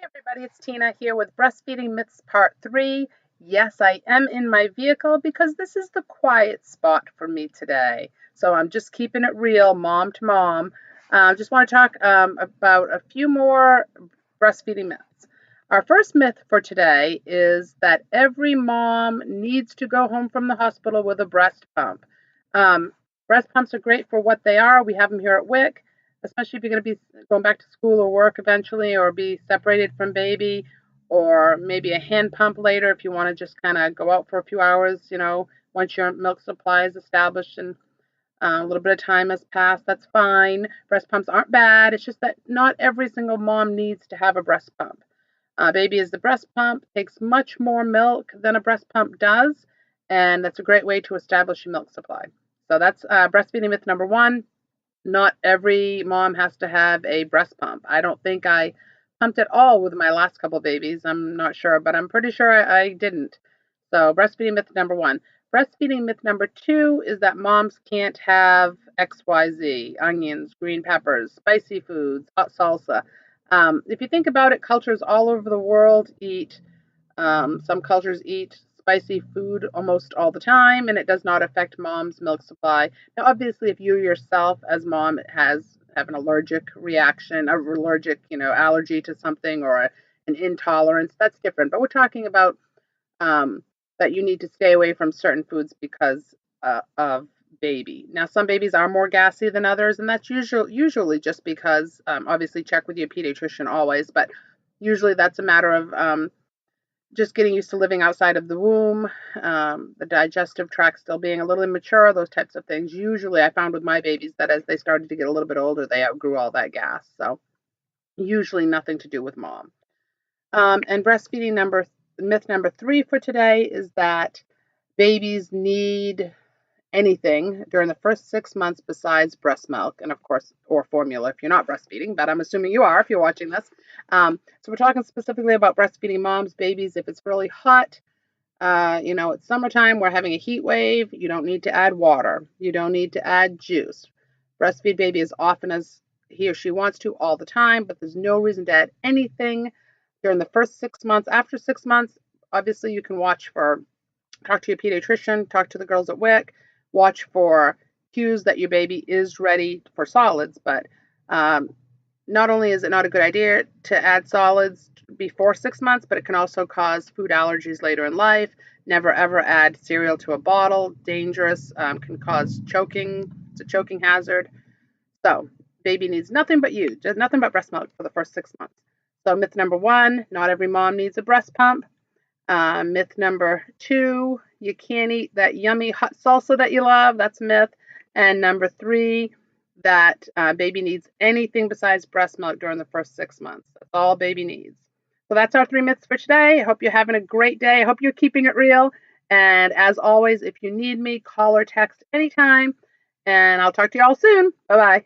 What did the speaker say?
Hey everybody, it's Tina here with Breastfeeding Myths Part 3. Yes, I am in my vehicle because this is the quiet spot for me today. So I'm just keeping it real, mom to mom. Just want to talk about a few more breastfeeding myths. Our first myth for today is that every mom needs to go home from the hospital with a breast pump. Um, Breast pumps are great for what they are. We have them here at WIC, especially if you're going to be going back to school or work eventually, or be separated from baby, or maybe a hand pump later if you want to just kind of go out for a few hours, once your milk supply is established and a little bit of time has passed. That's fine. Breast pumps aren't bad. It's just that not every single mom needs to have a breast pump. Baby is the breast pump, takes much more milk than a breast pump does, and that's a great way to establish your milk supply. So that's breastfeeding myth number one. Not every mom has to have a breast pump. I don't think I pumped at all with my last couple babies. I'm not sure, but I'm pretty sure I didn't. So, breastfeeding myth number one. Breastfeeding myth number two is that moms can't have XYZ, onions, green peppers, spicy foods, hot salsa. If you think about it, cultures all over the world eat some cultures eat spicy food almost all the time, and it does not affect mom's milk supply. Now, obviously, if you yourself, as mom, have an allergic reaction, a allergic, allergy to something, or an intolerance, that's different. But we're talking about that you need to stay away from certain foods because of baby. Now, some babies are more gassy than others, and that's usually just because, obviously, check with your pediatrician always, but usually that's a matter of just getting used to living outside of the womb, the digestive tract still being a little immature, those types of things. Usually, I found with my babies that as they started to get a little bit older, they outgrew all that gas. So, usually nothing to do with mom. And breastfeeding myth number three for today is that babies need anything during the first 6 months besides breast milk, and of course, or formula if you're not breastfeeding, but I'm assuming you are if you're watching this. So we're talking specifically about breastfeeding moms, babies. If it's really hot, it's summertime, we're having a heat wave, you don't need to add water. You don't need to add juice. Breastfeed baby as often as he or she wants to all the time, but there's no reason to add anything during the first 6 months. After 6 months, obviously you can talk to your pediatrician, talk to the girls at WIC, watch for cues that your baby is ready for solids. But not only is it not a good idea to add solids before 6 months, but it can also cause food allergies later in life. Never ever add cereal to a bottle. Dangerous. Can cause choking. It's a choking hazard. So baby needs nothing but just nothing but breast milk for the first 6 months. So myth number one, not every mom needs a breast pump. Myth number two, you can't eat that yummy hot salsa that you love. That's myth. And number three, that baby needs anything besides breast milk during the first 6 months. That's all baby needs. So that's our three myths for today. I hope you're having a great day. I hope you're keeping it real. And as always, if you need me, call or text anytime. And I'll talk to you all soon. Bye-bye.